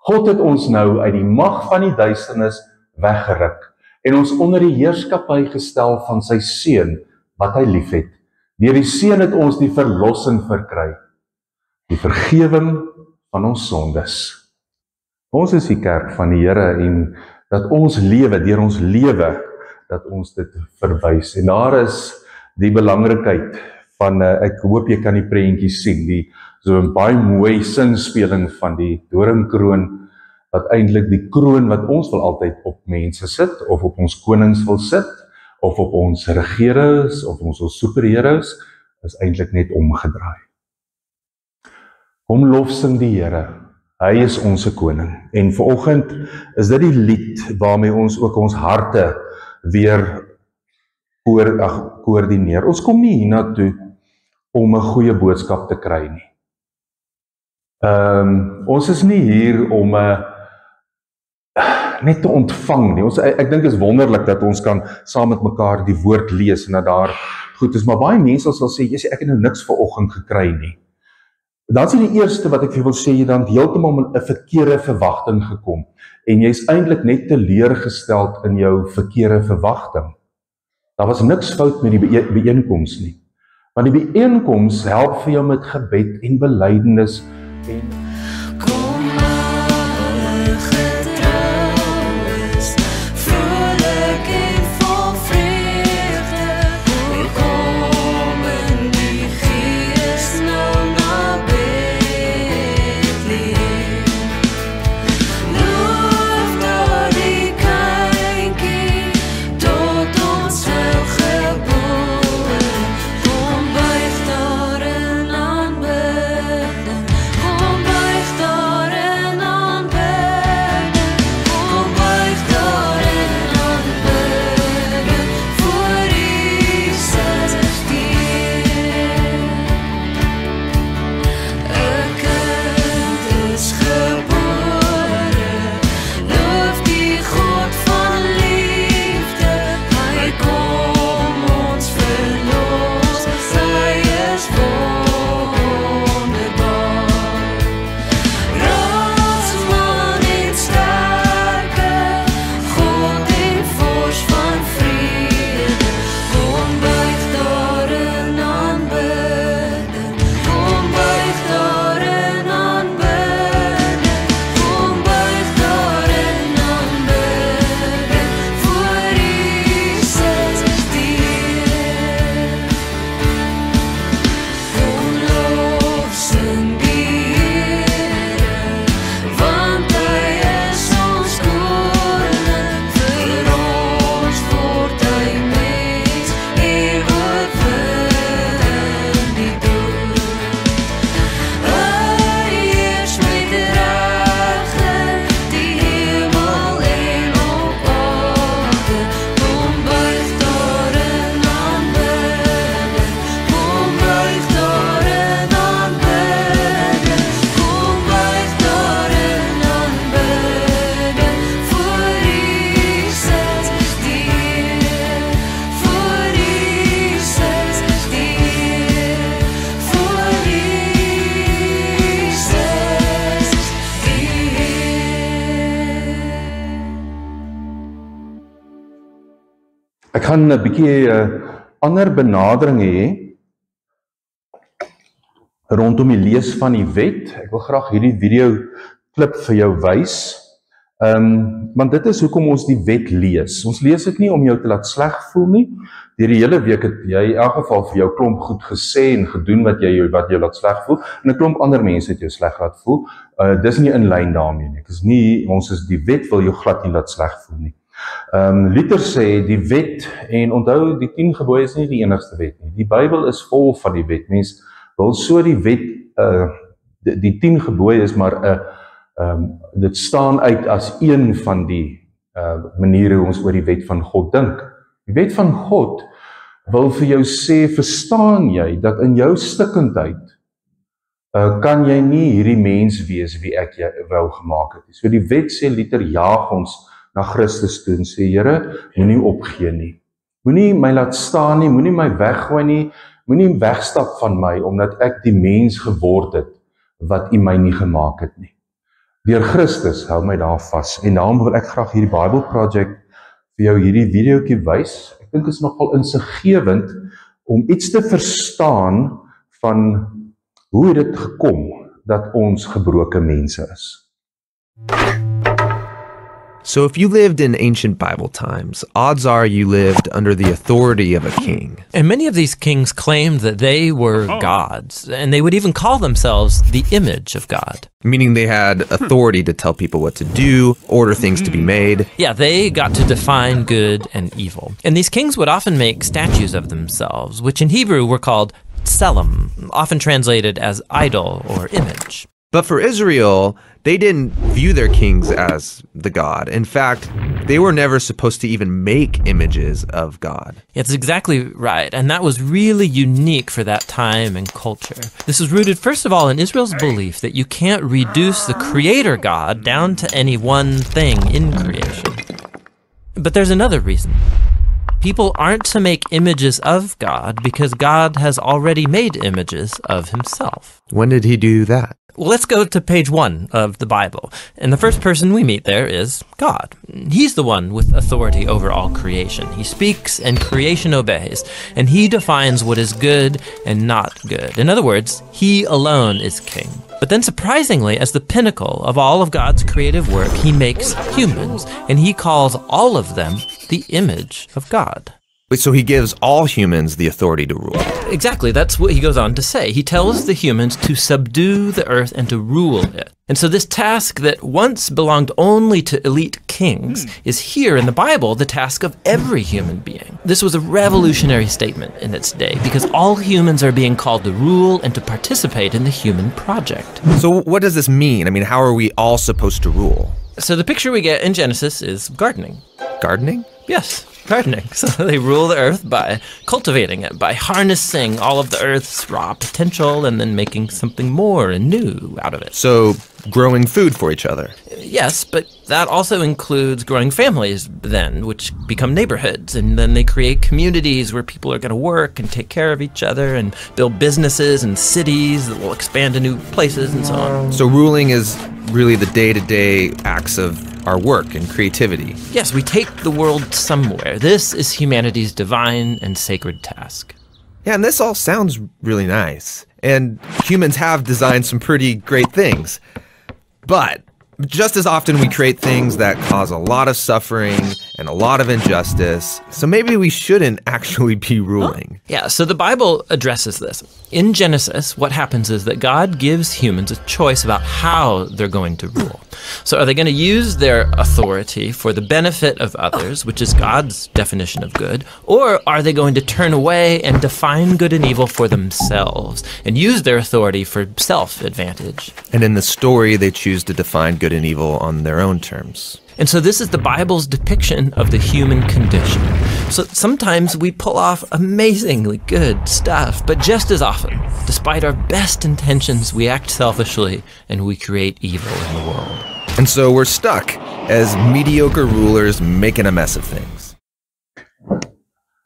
God het ons nou uit die mag van die duisternis weggeruk en ons onder die heerskappy gestel van sy seun, wat hy liefhet. Deur die seun het ons die verlossing verkry, die vergewing van ons sondes. Ons is die kerk van die Here en dat ons lewe, deur ons lewe, dat ons dit verwys. En daar is die belangrikheid van, ek hoop jy kan die prentjie sien, so 'n baie mooi sinspeling van die doringkroon, wat eintlik die kroon wat ons wil altyd op mense sit, of op ons konings wil sit, of op ons regerings, of ons superheroes, is eintlik net omgedraai. Kom lofsing die Here, hy is ons koning. En vanoggend is dit die lied waarmee ons ook ons harte weer koördineer. Ons kom nie hiernatoe om 'n goeie boodskap te kry nie. Ons is nie hier om net te ontvang nie. Ek dink is wonderlik dat ons kan saam met mekaar die woord lees en dat daar goed is, maar baie mense sal sê, ek het nou niks vanoggend gekry nie. Dan is die eerste wat ek vir wil sê, jy dan heeltemal met 'n verkeerde verwagting gekom en jy's eintlik net teleurgesteld in jou verkeerde verwagting. Daar was niks fout met die byeenkoms nie. Want die byeenkoms help vir jou met gebed en belydenis en Ek gaan 'n bietjie ander benadering hê rondom die lees van die wet. Ek wil graag hierdie video klip vir jou wys. Want dit is hoekom ons die wet lees. Ons lees dit nie om jou te laat sleg voel nie. Deur die hele week het jy in elk geval vir jou klomp goed gesê en gedoen wat jou laat sleg voel, en 'n klomp ander mense het jou sleg laat voel. Dis nie in lyn daarmee nie. Die wet wil jou glad nie laat sleg voel nie. Luther sê die wet, en onthou die 10 gebooie is nie die enigste wet nie. Die Bybel is vol van die wet. Mens wil so die wet, die 10 gebooie is maar dit staan uit as een van die maniere hoe ons oor die wet van God dink. Die wet van God wil vir jou sê, verstaan jy dat in jou stikkendheid kan jy nie hierdie mens wees wie ek jou wou gemaak het. So die wet sê Luther jaag ons na Christus toe en sê, Here, moenie opgee nie. Moenie my laat staan nie, moenie my weggooi nie, moenie wegstap van my omdat ek die mens geword het wat U my nie gemaak het nie. Deur Christus hou my daar vas. En daarom wil ek graag hierdie Bible Project vir jou hierdie videoetjie wys. Ek dink dit is nogal insiggewend om iets te verstaan van hoe het dit gekom dat ons gebroke mense is. So if you lived in ancient Bible times, odds are you lived under the authority of a king. And many of these kings claimed that they were gods, and they would even call themselves the image of God. Meaning they had authority to tell people what to do, order things to be made. Yeah, they got to define good and evil. And these kings would often make statues of themselves, which in Hebrew were called tselem, often translated as idol or image. But for Israel, they didn't view their kings as the God. In fact, they were never supposed to even make images of God. That's exactly right, and that was really unique for that time and culture. This is rooted, first of all, in Israel's belief that you can't reduce the creator God down to any one thing in creation. But there's another reason. People aren't to make images of God because God has already made images of himself. When did he do that? Well, let's go to page 1 of the Bible. And the first person we meet there is God. He's the one with authority over all creation. He speaks and creation obeys. And he defines what is good and not good. In other words, he alone is king. But then surprisingly, as the pinnacle of all of God's creative work, he makes humans. And he calls all of them the image of God. Wait, so he gives all humans the authority to rule. Exactly, that's what he goes on to say. He tells the humans to subdue the earth and to rule it. And so this task that once belonged only to elite kings is here in the Bible the task of every human being. This was a revolutionary statement in its day because all humans are being called to rule and to participate in the human project. So what does this mean? I mean, how are we all supposed to rule? So the picture we get in Genesis is gardening. Gardening? Yes, gardening. So they rule the earth by cultivating it, by harnessing all of the earth's raw potential and then making something more and new out of it. So growing food for each other. Yes, but that also includes growing families then, which become neighborhoods, and then they create communities where people are going to work and take care of each other and build businesses and cities that will expand to new places and so on. So ruling is really the day-to-day acts of our work and creativity. Yes, we take the world somewhere. This is humanity's divine and sacred task. Yeah, and this all sounds really nice. And humans have designed some pretty great things. But just as often we create things that cause a lot of suffering and a lot of injustice, so maybe we shouldn't actually be ruling. Yeah, so the Bible addresses this. In Genesis, what happens is that God gives humans a choice about how they're going to rule. So are they going to use their authority for the benefit of others, which is God's definition of good, or are they going to turn away and define good and evil for themselves and use their authority for self-advantage? And in the story, they choose to define good and evil on their own terms. And so this is the Bible's depiction of the human condition. So sometimes we pull off amazingly good stuff, but just as often, despite our best intentions, we act selfishly and we create evil in the world. And so we're stuck as mediocre rulers making a mess of things.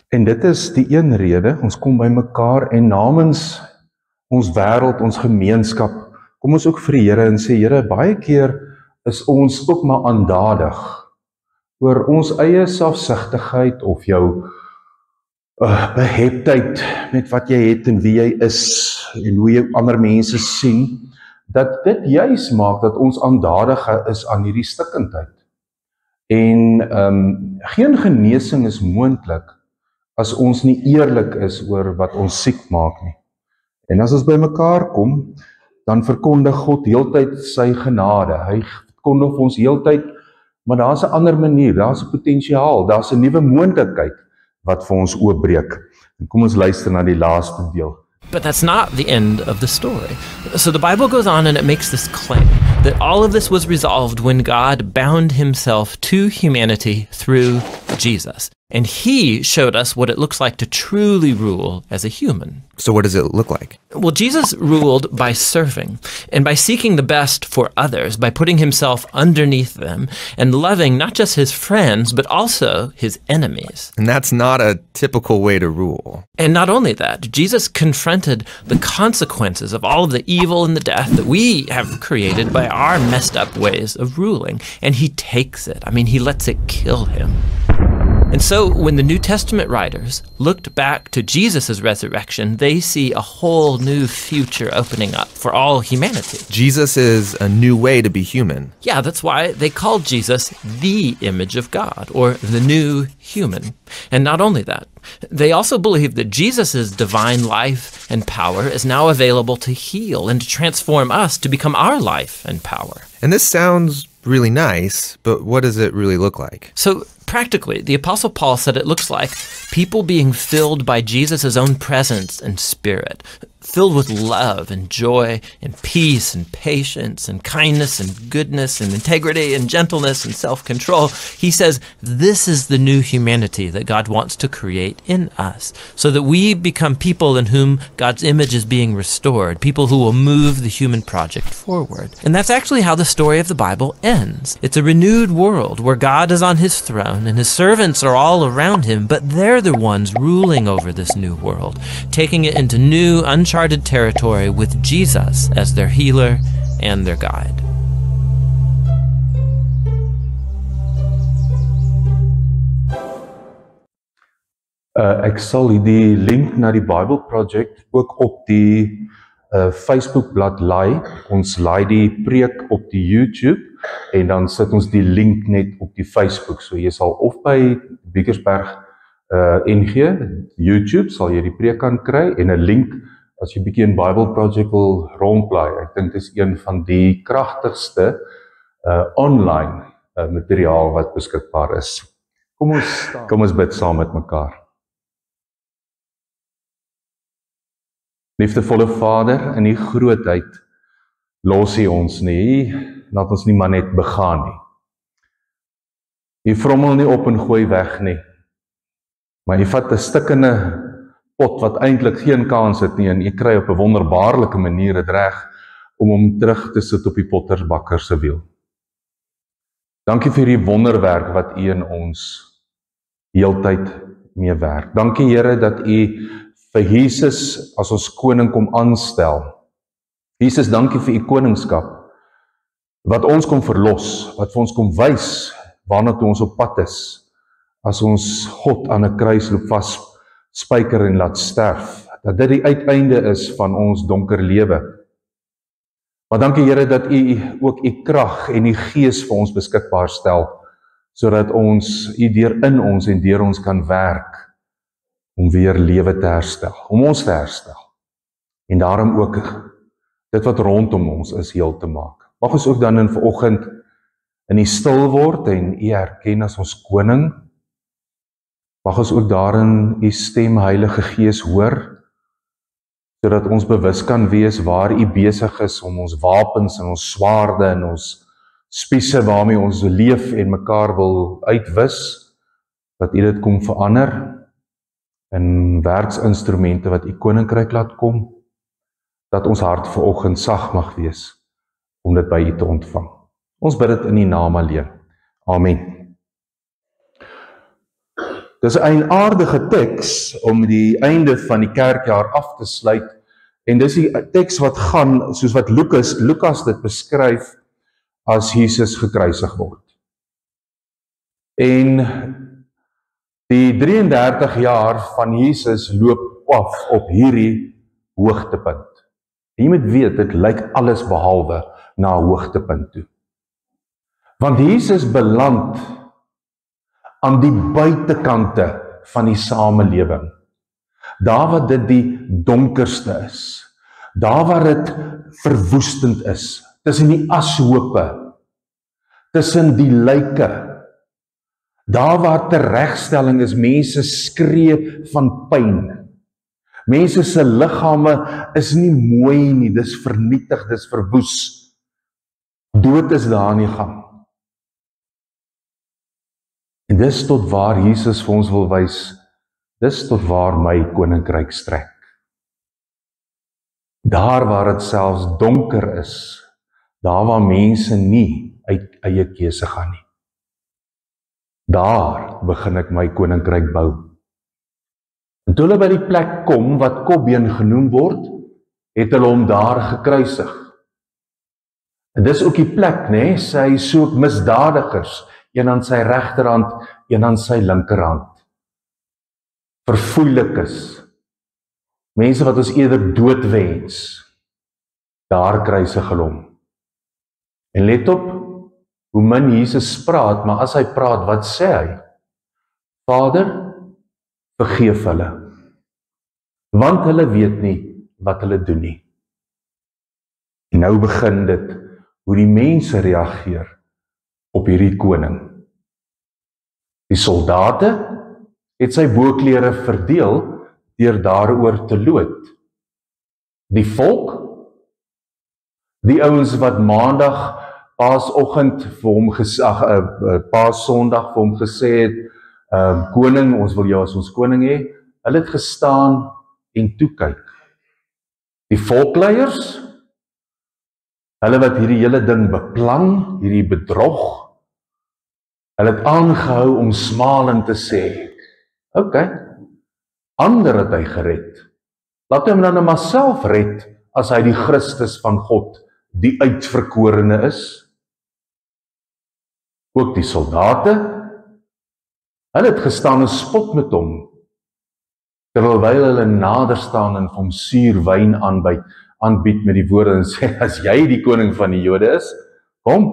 En dit is die een rede, ons kom by mekaar en namens ons wêreld, ons gemeenskap, kom ons ook vir die Here en sê, Here, baie keer is ons ook maar aandadig oor ons eie selfsugtigheid of jou beheptheid met wat jy het en wie jy is en hoe jy ander mense sien, dat dit juis maak dat ons aandadig is aan hierdie stikkindheid. En geen genesing is moontlik as ons nie eerlik is oor wat ons siek maak nie. En as ons by mekaar kom, dan verkondig God heeltyd sy genade. Hy verkondig ons heeltyd, maar daar's 'n ander manier, daar's 'n potensiaal, daar's 'n nuwe moontlikheid wat vir ons oopbreek. En kom ons luister na die laaste deel. But that's not the end of the story. So the Bible goes on and it makes this claim that all of this was resolved when God bound himself to humanity through Jesus. And he showed us what it looks like to truly rule as a human. So what does it look like? Well, Jesus ruled by serving and by seeking the best for others, by putting himself underneath them and loving not just his friends, but also his enemies. And that's not a typical way to rule. And not only that, Jesus confronted the consequences of all of the evil and the death that we have created by our messed up ways of ruling. And he takes it. I mean, he lets it kill him. And so when the New Testament writers looked back to Jesus' resurrection, they see a whole new future opening up for all humanity. Jesus is a new way to be human. Yeah, that's why they called Jesus the image of God, or the new human. And not only that, they also believe that Jesus' divine life and power is now available to heal and to transform us to become our life and power. And this sounds really nice, but what does it really look like? So practically, the Apostle Paul said it looks like people being filled by Jesus' own presence and spirit, filled with love and joy and peace and patience and kindness and goodness and integrity and gentleness and self-control. He says this is the new humanity that God wants to create in us, so that we become people in whom God's image is being restored, people who will move the human project forward. And that's actually how the story of the Bible ends. It's a renewed world where God is on his throne and his servants are all around him, but they're the ones ruling over this new world, taking it into new, uncharted territory with Jesus as their healer and their guide. Ek sal die link na die Bible Project ook op die Facebookblad laai. Ons laai die preek op die YouTube en dan sit ons die link net op die Facebook. So jy sal of by Biekersberg NG, YouTube, sal jy die preek kan kry en 'n link as jy bietjie in Bible Project wil rondblaai. Ek dink dis een van die kragtigste online materiaal wat beskikbaar is. Kom ons bid saam met mekaar. Liefdevolle Vader, in die grootheid los U ons nie, laat ons nie maar net begaan nie. U vrommel nie op en gooi weg nie, maar U vat 'n stikkende pot wat eintlik geen kans het nie en U kry op 'n wonderbaarlike manier dit reg om hom terug te sit op die pottersbakker se wiel. Dankie vir die wonderwerk wat U in ons heeltyd mee werk. Dankie Here dat U vir Jesus as ons koning kom aanstel. Jesus, dankie vir U koningskap, wat ons kom verlos, wat vir ons kom wys, waarna toe ons op pad is, as ons God aan 'n kruis loop vas, spyker en laat sterf, dat dit die uiteinde is van ons donker lewe. Maar dankie Here dat U ook U krag en U gees vir ons beskikbaar stel, sodat ons U deur in ons en deur ons kan werk, om weer lewe te herstel, om ons te herstel, en daarom ook dit wat rondom ons is heel te maak. Mag ons ook dan in vanoggend in U stil word en U erken as ons koning. Mag ons ook daarin U stem, Heilige Gees, hoor, sodat ons bewus kan wees waar U besig is om ons wapens en ons swaarde en ons spiese waarmee ons leef en mekaar wil uitwis, dat U dit kom verander in werksinstrumente wat U koninkryk laat kom, dat ons hart vanoggend sag mag wees om dit by U te ontvang. Ons bid dit in U naam alleen. Amen. Dis 'n eienaardige teks om die einde van die kerkjaar af te sluit, en dis die teks wat gaan, soos wat Lukas dit beskryf, as Jesus gekruisig word. En die 33 jaar van Jesus loop af op hierdie hoogtepunt. En jy moet weet, dit lyk alles behalwe na 'n hoogtepunt toe. Want Jesus beland aan die buitekante van die samelewing. Daar waar dit die donkerste is. Daar waar dit verwoestend is. Tussen die ashope. Tussen die lyke. Daar waar teregstelling is, mense skree van pyn. Mense se liggame is nie mooi nie, dis vernietig, dis verwoes. Dood is daar aan die gang. En dis tot waar Jesus vir ons wil wys, dis tot waar my koninkryk strek. Daar waar dit selfs donker is, daar waar mense nie uit eie keuse gaan nie. Daar begin ek my koninkryk bou. En toe hulle by die plek kom wat Kopbeen genoem word, het hulle hom daar gekruisig. En dis ook die plek, né? Sy soek misdadigers, een aan sy regterhand, een aan sy linkerhand. Verfoeilikes, mense wat ons eerder dood wens, daar kruisig hulle hom. En let op, hoe min Jesus praat, maar as hy praat, wat sê hy? Vader, vergeef hulle, want hulle weet nie wat hulle doen nie. En nou begin dit, hoe die mense reageer op hierdie koning. Die soldate het sy boklere verdeel deur daaroor te loot. Die volk, die ouens wat maandag, Paasoggend vir hom Paasondag vir hom gesê het, koning, ons wil jou as ons koning hê, hulle het gestaan en toe kyk. Die volkleiers, hulle wat hierdie hele ding beplan, hierdie bedrog, hulle het aangehou om smalend te sê, okay, ander het hy gered. Laat hom dan maar self red, as hy die Christus van God, die uitverkorene is. Ook die soldate, hulle het gestaan en spot met hom, terwyl hulle nader staan en vir hom suur wyn aanbied met die woorde en sê, as jy die koning van die Jode is, kom,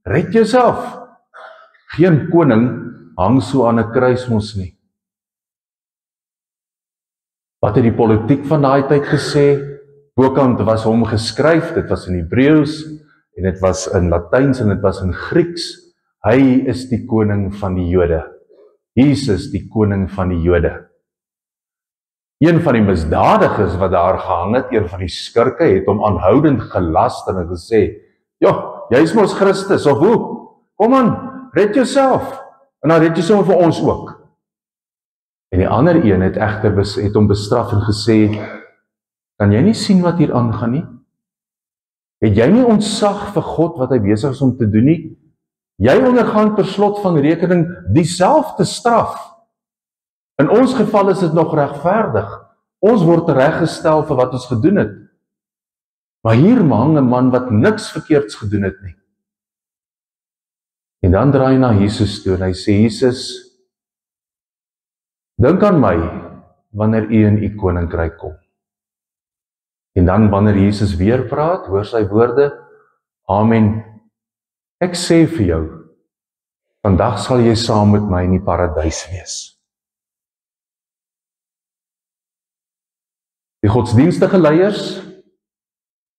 red jouself. Geen koning hang so aan 'n kruis mos nie. Wat het die politiek van daai tyd gesê? Bokant was hom geskryf, dit was in Hebreëus, en dit was in Latyns, en dit was in Grieks. Hy is die koning van die Jode. Jesus, die koning van die Jode. Een van die misdadigers wat daar gehang het, een van die skurke, het hom aanhoudend gelaster en gesê, ja, jy is mos Christus, of hoe? Kom aan, red jouself, en dan red jouself vir ons ook. En die ander een het hom bestraf en gesê, kan jy nie sien wat hier aangaan nie? Het jy nie ontzag vir God wat hy besig is om te doen nie? Jy ondergaan per slot van rekening dieselfde straf. In ons geval is dit nog regverdig. Ons word tereggestel vir wat ons gedoen het. Maar hier hang 'n man wat niks verkeerds gedoen het nie. En dan draai hy na Jesus toe en hy sê, Jesus, dink aan my wanneer u in u koninkryk kom. En dan wanneer Jesus weer praat, hoor sy woorde, Amen. Ek sê vir jou, vandag sal jy saam met my in die paradys wees. Die godsdienstige leiers,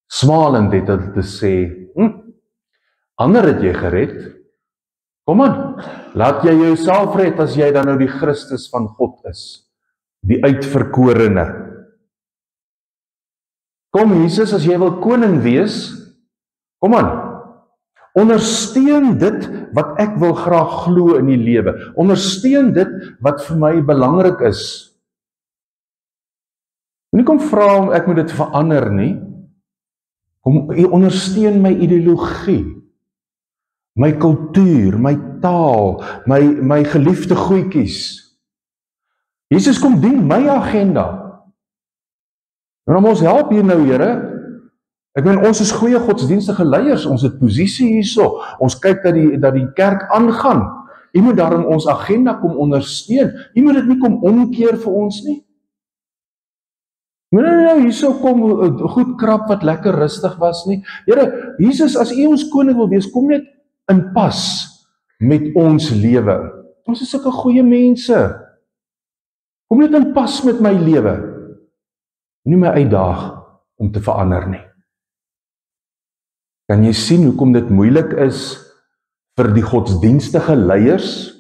smalend het hulle te sê, ander het jy gered, kom aan, laat jy jouself red as jy dan nou die Christus van God is, die uitverkorene. Kom Jesus, as jy wil koning wees, kom aan, ondersteun dit wat ek wil graag glo in die lewe. Ondersteun dit wat vir my belangrik is. Moenie kom vra om ek moet dit verander nie. Kom ondersteun my ideologie, my kultuur, my taal, my geliefde goedjies. Jesus kom dien my agenda. En ons help hier nou, Here. Ek meen, ons is goeie godsdienstige leiers, ons het posisie hierso, ons kyk dat die kerk aangaan. U moet daarom ons agenda kom ondersteun. U moet dit nie kom omkeer vir ons nie. Moet nou hierso kom goed krap wat lekker rustig was nie. Here, Jesus, as u ons koning wil wees, kom net in pas met ons lewe. Ons is sulke goeie mense. Kom net in pas met my lewe. Nie my uitdaag om te verander nie. Kan jy sien hoekom dit moeilik is vir die godsdienstige leiers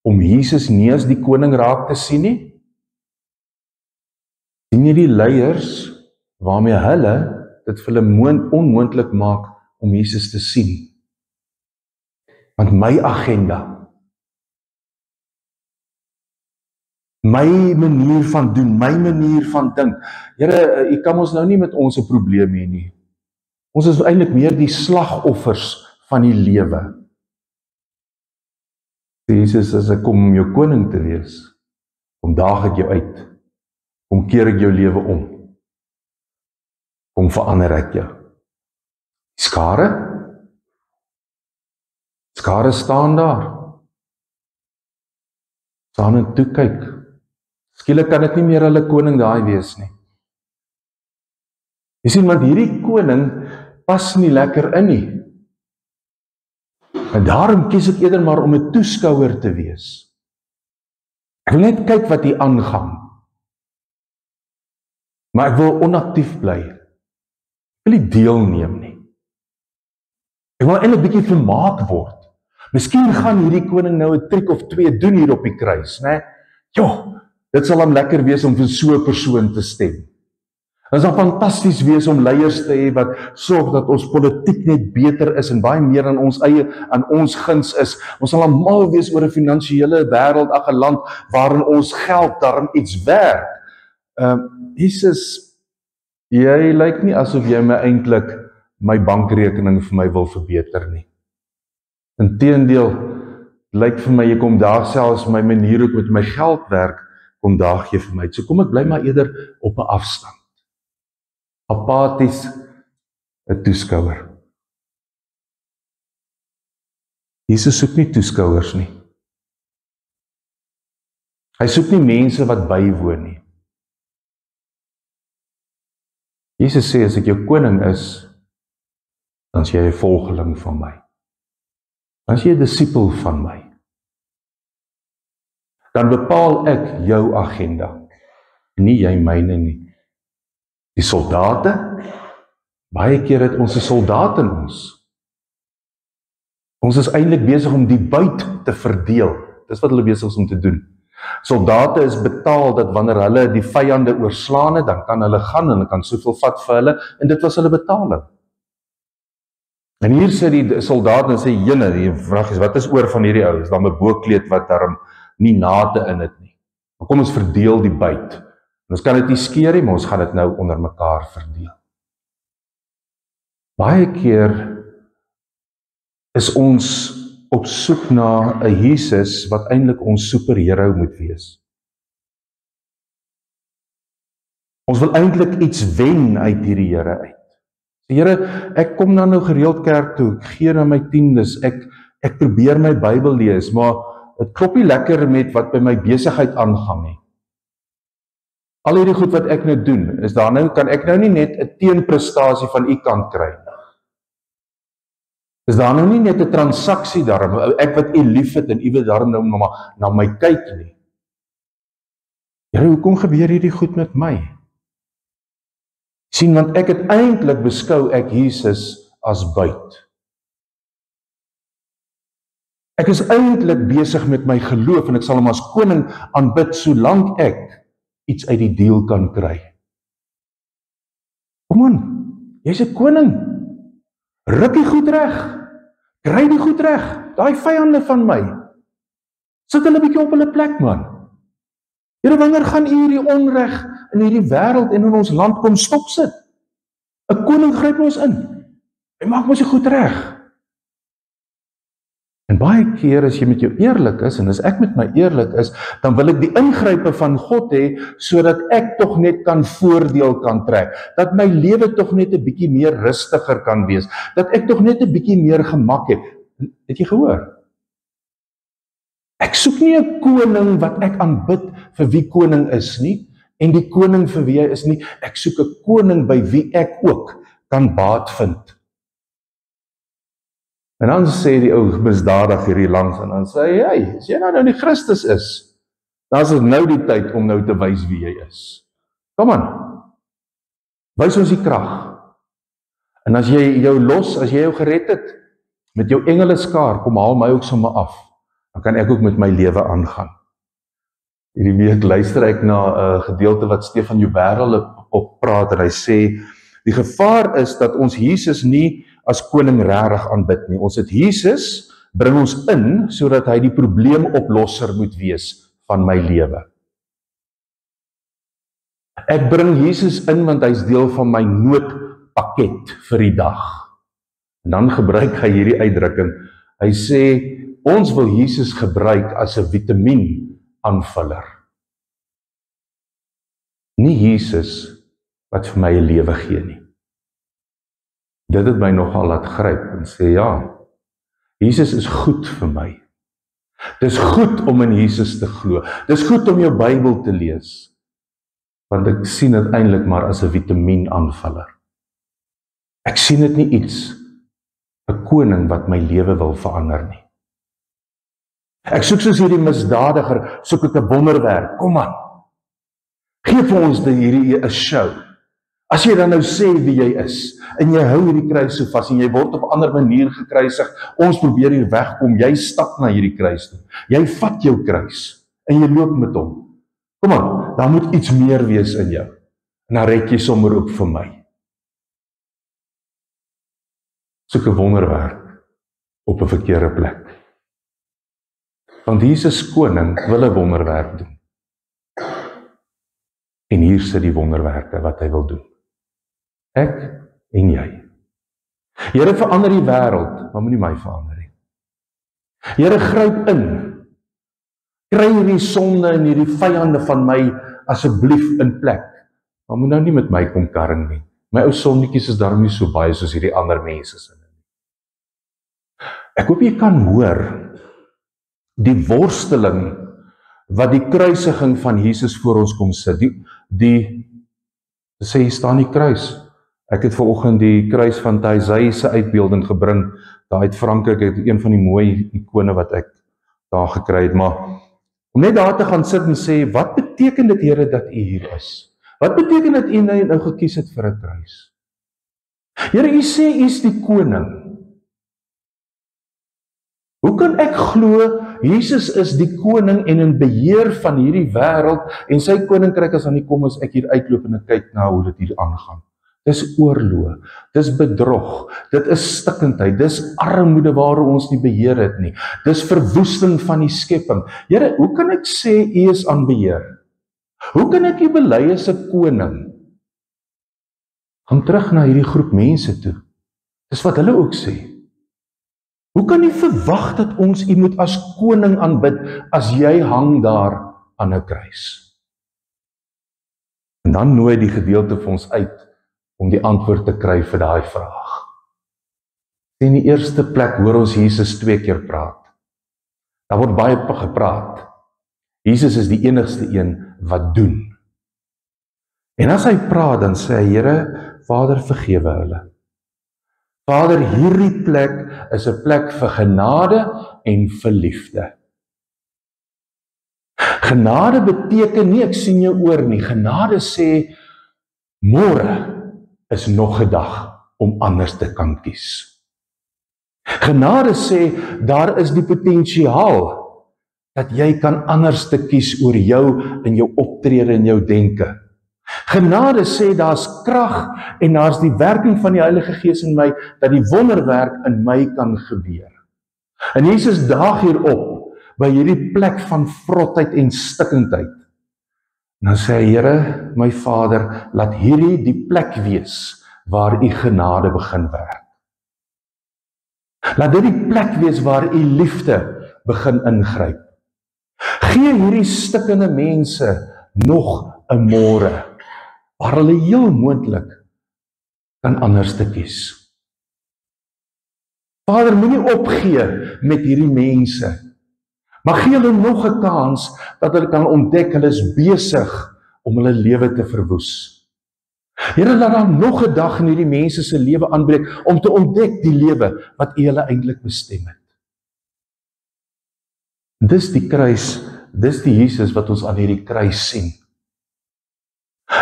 om Jesus nie as die koning raak te sien nie? Sien jy die leiers waarmee hulle dit vir hulle onmoontlik maak om Jesus te sien? Want my agenda My manier van doen, my manier van dink. Here, U kan ons nou nie met ons 'n probleem hê nie. Ons is eintlik meer die slagoffers van die lewe. Jesus, as ek kom om jou koning te wees, kom daag ek jou uit, kom keer ek jou lewe om, kom verander ek jou. Skare staan daar, staan en toe kyk. Skielik kan dit nie meer hulle koning daai wees nie. Jy sien, want hierdie koning pas nie lekker in nie. En daarom kies ek eerder maar om 'n toeskouer te wees. Ek wil net kyk wat hier aangaan. Maar ek wil onaktief bly. Ek wil nie deelneem nie. Ek wil eintlik bietjie vermaak word. Miskien gaan hierdie koning nou 'n triek of 2 doen hier op die kruis, né? Dit sal hom lekker wees om vir so 'n persoon te stem. Dit sal fantasties wees om leiers te hê wat sorg dat ons politiek net beter is en baie meer aan ons guns is. Ons sal almal wees oor 'n finansiële wêreld, 'n land waarin ons geld daarin iets werk. Jesus, jy lyk nie asof jy my eintlik my bankrekening vir my wil verbeter nie. Inteendeel, lyk vir my jy kom daag selfs my manier hoe ek met my geld werk, kom daag jy vir my. So kom ek bly maar eerder op 'n afstand. Apaties, 'n toeskouer. Jesus soek nie toeskouers nie. Hy soek nie mense wat bywoon nie. Jesus sê, as ek jou koning is, dan is jy 'n volgeling van my. Dan is jy 'n disipel van my. Dan bepaal ek jou agenda, nie jy myne nie. Die soldate, baie keer het ons 'n soldaat in ons. Ons is eintlik besig om die buit te verdeel. Dis wat hulle besig is om te doen. Soldate is betaal dat wanneer hulle die vyande oorslaan het, dan kan hulle gaan en hulle kan soveel vat vir hulle, en dit was hulle betaling. En hier sê die soldaat en sê, jene, die vraag is, wat is oor van hierdie ou? Is dan 'n boekleed wat daarom nie nate in het nie. Maar kom ons verdeel die byt. En ons kan dit nie skeer nie, maar ons gaan dit nou onder mekaar verdeel. Baie keer is ons op soek na 'n Jesus wat eintlik ons superhero moet wees. Ons wil eintlik iets wen uit hierdie Here uit. Here, ek kom dan nou gereeld kerk toe, ek gee na my tiendes, ek probeer my Bybel lees, maar dit klop nie lekker met wat by my besigheid aangaan nie. Al hierdie goed wat ek nou doen, is daar nou, kan ek nou nie net 'n teenprestasie van u kant kry nie. Is daar nou nie net 'n transaksie daarom, ek wat u liefhet en u wat daarom nou na my kyk nie. Here, hoekom gebeur hierdie goed met my? Sien, want ek het eintlik beskou ek Jesus as buit. Ek is eintlik besig met my geloof en ek sal hom as koning aanbid solank ek iets uit die deal kan kry. Kom aan, jy's 'n koning. Ruk die goed reg. Kry die goed reg. Daai vyande van my. Sit hulle bietjie op hulle plek, man. Here, wanneer gaan u hierdie onreg in hierdie wêreld en in ons land kom stop sit? 'n Koning gryp ons in. Hy maak ons goed reg. En baie keer as jy met jou eerlik is, en as ek met my eerlik is, dan wil ek die ingrype van God hê, sodat ek tog net kan voordeel kan trek, dat my lewe tog net 'n bietjie meer rustiger kan wees, dat ek tog net 'n bietjie meer gemak het. Het jy gehoor? Ek soek nie 'n koning wat ek aanbid vir wie koning is nie, en die koning vir wie hy is nie. Ek soek 'n koning by wie ek ook kan baat vind. En dan sê die ou misdadig hierdie langs, en dan sê hy, as jy nou die Christus is, dan is dit nou die tyd om nou te wys wie jy is. Kom aan, wys ons die krag. En as jy jou gered het, met jou engeleskaar, kom haal my ook sommer af, dan kan ek ook met my lewe aangaan. Hierdie week luister ek na 'n gedeelte wat Stefan Jouberle oppraat, en hy sê, die gevaar is dat ons Jesus nie as koning regtig aanbid nie. Ons het Jesus, bring ons in, sodat hy die probleemoplosser moet wees van my lewe. Ek bring Jesus in want hy is deel van my noodpakket vir die dag. En dan gebruik hy hierdie uitdrukking. Hy sê, ons wil Jesus gebruik as 'n vitamien-aanvuller. Nie Jesus wat vir my 'n lewe gee nie. Dit het my nogal laat gryp en sê, ja, Jesus is goed vir my. Dis goed om in Jesus te glo. Dis goed om jou Bybel te lees. Want ek sien dit eintlik maar as 'n vitamien-aanvuller. Ek sien dit nie iets, 'n koning wat my lewe wil verander nie. Ek soek soos hierdie misdadiger, soek ek 'n wonderwerk. Kom aan. Geef vir ons hierdie 'n show. As jy dan nou sê wie jy is, en jy hou hierdie kruis so vas, en jy word op 'n ander manier gekruisig, ons probeer hier wegkom, jy stap na hierdie kruis toe. Jy vat jou kruis, en jy loop met hom. Kom aan, daar moet iets meer wees in jou. En dan red jy sommer ook vir my. Soek 'n wonderwerk op 'n verkeerde plek. Want Jesus koning wil 'n wonderwerk doen. En hier sit die wonderwerke wat hy wil doen. Ek en jy. Here, verander die wêreld, maar moenie my verander nie. Here, gryp in. Kry hierdie sonde en hierdie vyande van my asseblief in plek. Maar moet nou nie met my kom karring nie. My ou sondetjies is daarom nie so baie soos hierdie ander mense se. Ek hoop jy kan hoor die worsteling wat die kruisiging van Jesus voor ons kom sit. Die sê, hier staan die kruis. Ek het vanoggend die kruis van Taizé se uitbeelding gebring, daar uit Frankryk, het een van die mooi ikone wat ek daar gekry het, maar om net daar te gaan sit en sê, wat beteken dit, Here, dat U hier is? Wat beteken dit U nou gekies het vir 'n kruis? Here, U sê U is die koning. Hoe kan ek glo, Jesus is die koning en in beheer van hierdie wêreld, en sy koninkryk as aan die kom, as ek hier uitloop en ek kyk na hoe dit hier aangaan? Dis oorlog, dis bedrog, dit is stikkendheid, dis armoede waar ons nie beheer het nie, dis verwoesting van die skepping. Here, hoe kan ek sê U is aan beheer? Hoe kan ek U bely as 'n koning? Gaan terug na hierdie groep mense toe. Dis wat hulle ook sê. Hoe kan U verwag dat ons U moet as koning aanbid, as jy hang daar aan 'n kruis? En dan nooi die gedeelte vir ons uit, om die antwoord te kry vir daai vraag. In die eerste plek hoor ons Jesus 2 keer praat. Daar word baie gepraat. Jesus is die enigste een wat doen. En as hy praat, dan sê hy, Here, Vader, vergewe hulle. Vader, hierdie plek is 'n plek vir genade en vir liefde. Genade beteken nie, ek sien jou oor nie. Genade sê, môre is nog 'n dag om anders te kan kies. Genade sê, daar is die potensiaal dat jy kan anders te kies oor jou en jou optrede en jou denke. Genade sê, daar's krag en daar's die werking van die Heilige Gees in my, dat die wonderwerk in my kan gebeur. En Jesus daag hier op, by hierdie plek van vrotheid en stikkendheid. En dan sê hy, Here, my Vader, laat hierdie die plek wees waar U genade begin werk. Laat dit die plek wees waar U liefde begin ingryp. Gee hierdie stikkende mense nog 'n môre, waar hulle heel moontlik kan anders te kies. Vader, moenie opgee met hierdie mense, maar gee hulle nog 'n kans, dat hulle kan ontdek, hulle is besig om hulle lewe te verwoes. Here, laat daar nog 'n dag in hierdie mense se lewe aanbreek, om te ontdek die lewe wat U hulle eintlik bestem het. Dis die kruis, dis die Jesus wat ons aan hierdie kruis sien.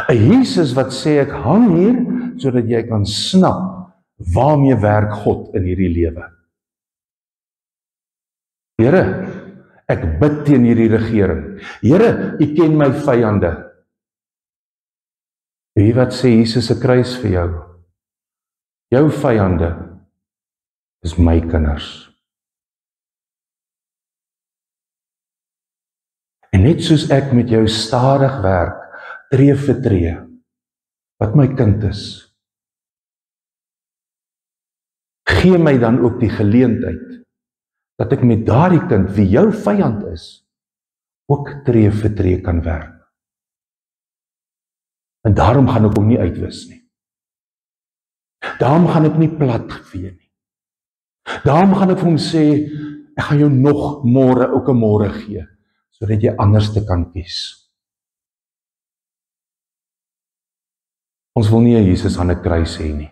'n Jesus wat sê, ek hang hier, sodat jy kan snap, waarmee werk God in hierdie lewe. Here, ek bid teen hierdie regering. Here, U ken my vyande. Wie wat sê Jesus se kruis vir jou? Jou vyande is my kinders. En net soos ek met jou stadig werk, tree vir tree, wat my kind is, gee my dan ook die geleentheid, dat ek met daardie kind, wie jou vyand is, ook tree vir tree kan werk. En daarom gaan ek hom nie uitwis nie. Daarom gaan ek nie plat vee nie. Daarom gaan ek vir hom sê, ek gaan jou nog môre ook 'n môre gee, sodat jy anders te kan kies. Ons wil nie 'n Jesus aan 'n kruis hê nie.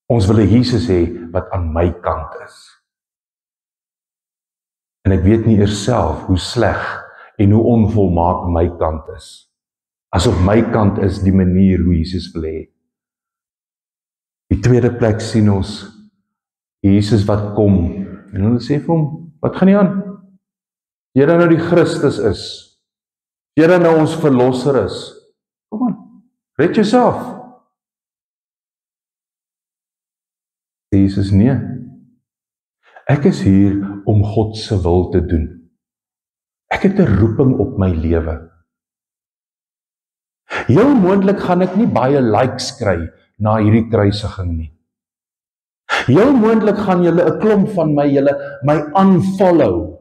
Ons wil 'n Jesus hê wat aan my kant is. En ek weet nie eers self hoe sleg en hoe onvolmaak my kant is. Asof my kant is die manier hoe Jesus wil hê. Die tweede plek sien ons Jesus wat kom en hulle sê vir hom, wat gaan nie aan? Jy dan nou die Christus is. Jy dan nou ons verlosser is. Kom aan, red jouself. Jesus, nee. Ek is hier om God se wil te doen. Ek het 'n roeping op my lewe. Heel moontlik gaan ek nie baie likes kry na hierdie kruisiging nie. Heel moontlik gaan julle 'n klomp van julle my unfollow.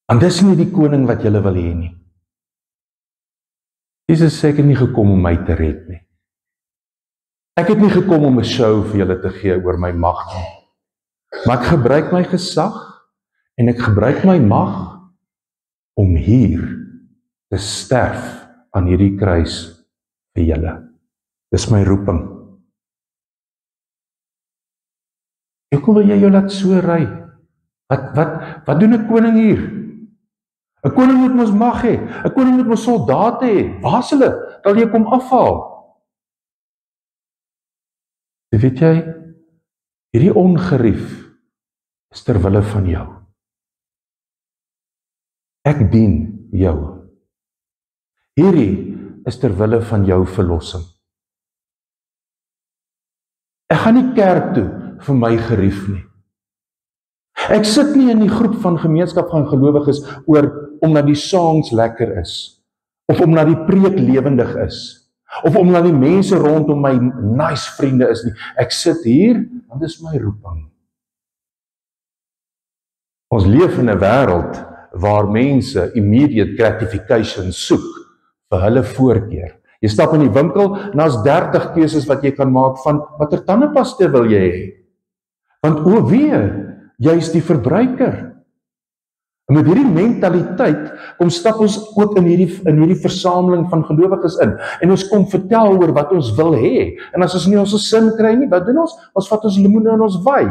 Want dis nie die koning wat julle wil hê nie. Jesus sê ek het nie gekom om my te red nie. Ek het nie gekom om 'n show vir julle te gee oor my mag nie. Maar ek gebruik my gesag en ek gebruik my mag om hier te sterf aan hierdie kruis vir julle. Dis my roeping. Hoekom wil jy jou laat so ry? Wat doen 'n koning hier? 'n Koning moet mos mag hê. 'n Koning moet mos soldate hê. Waar is hulle? Dat jy kom afhaal. Weet jy, hierdie ongerief is ter wille van jou. Ek dien jou. Hierdie is ter wille van jou verlossing. Ek gaan nie kerk toe vir my gerief nie. Ek sit nie in die groep van gemeenskap van gelowiges omdat die songs lekker is, of omdat die preek lewendig is, of omdat die mense rondom my nice vriende is nie. Ek sit hier, want dit is my roeping. Ons leef in 'n wêreld waar mense immediate gratification soek vir hulle voorkeur. Jy stap in die winkel en daar's 30 keuses wat jy kan maak van watter tandepasta wil jy hê. Want o wee, jy is die verbruiker. En met hierdie mentaliteit kom stap ons ook in hierdie versameling van gelowiges in. En ons kom vertel oor wat ons wil hê. En as ons nie ons sin kry nie, wat doen ons? Ons vat ons lemoene en ons wy.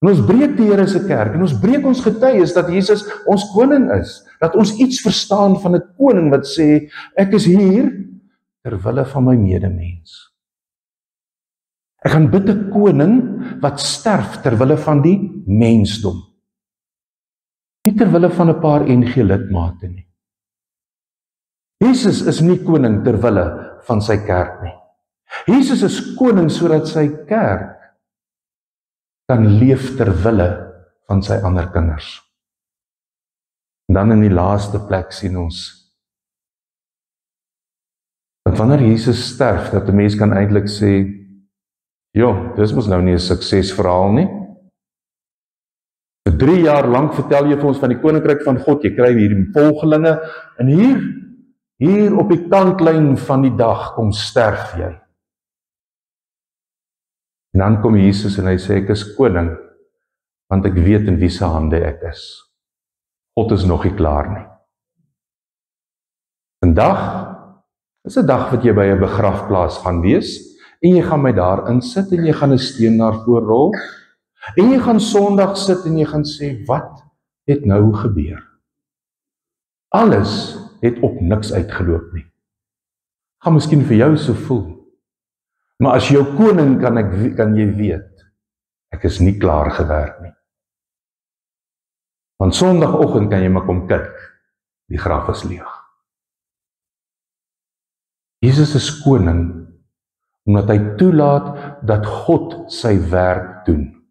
En ons breek die Here se kerk. En ons breek ons getuies dat Jesus ons koning is. Dat ons iets verstaan van 'n koning wat sê, ek is hier ter wille van my medemens. Ek gaan bid 'n koning wat sterf ter wille van die mensdom. Nie ter wille van 'n paar NG lidmate nie. Jesus is nie koning ter wille van sy kerk nie. Jesus is koning sodat sy kerk kan leef ter wille van sy ander kinders. En dan in die laaste plek sien ons dat wanneer Jesus sterf, dat 'n mens kan eintlik sê, joh, dis mos nou nie 'n suksesverhaal nie. Vir 3 jaar lank vertel jy vir ons van die koninkryk van God, jy kry hierdie volgelinge, en hier op die kantlyn van die dag kom sterf jy. En dan kom Jesus en hy sê, ek is koning, want ek weet in wie se hande ek is. God is nog nie klaar nie. Vandag is 'n dag wat jy by 'n begrafplaas gaan wees, en jy gaan my daar insit, en jy gaan 'n steen daarvoor rol, en jy gaan Sondag sit, en jy gaan sê, wat het nou gebeur? Alles het op niks uitgeloop nie. Gaan miskien vir jou so voel. Maar as jou koning kan jy weet, ek is nie klaar gewerk nie. Want Sondagoggend kan jy maar kom kyk, die graf is leeg. Jesus is koning, omdat hy toelaat dat God sy werk doen.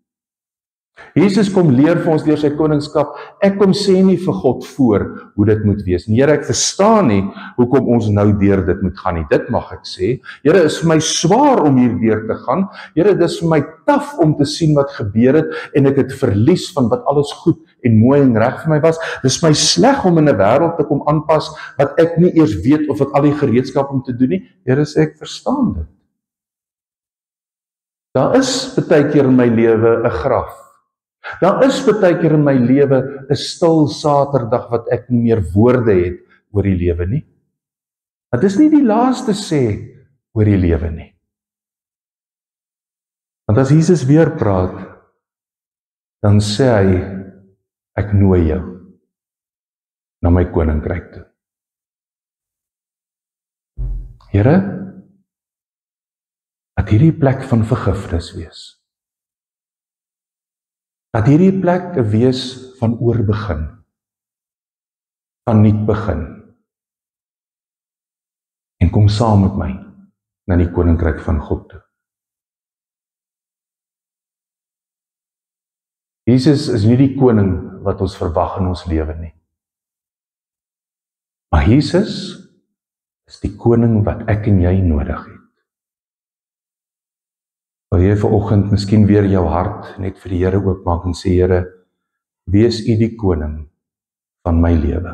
Jesus kom leer vir ons deur sy koningskap. Ek kom sê nie vir God voor hoe dit moet wees nie. Here, ek verstaan nie hoekom ons nou deur dit moet gaan nie. Dit mag ek sê. Here, is vir my swaar om hier deur te gaan. Here, dis vir my taaf om te sien wat gebeur het en ek het verlies van wat alles goed en mooi en reg vir my was. Dis vir my sleg om in 'n wêreld te kom aanpas wat ek nie eers weet of ek al die gereedskap om te doen nie. Here, sê ek verstaan dit. Daar is baie keer in my lewe 'n graf. Daar is baie keer in my lewe 'n stil Saterdag wat ek nie meer woorde het oor die lewe nie. Maar dis nie die laaste sê oor die lewe nie. Want as Jesus weer praat, dan sê hy, ek nooi jou na my koninkryk toe. Here, laat hierdie plek van vergifnis wees. Laat hierdie plek wees van oorbegin, van nuut begin. En kom saam met my na die koninkryk van God toe. Jesus is nie die koning wat ons verwag in ons lewe nie. Maar Jesus is die koning wat ek en jy nodig het. Wil jy vanoggend miskien weer jou hart net vir die Here oopmaak en sê, Here, wees U die koning van my lewe.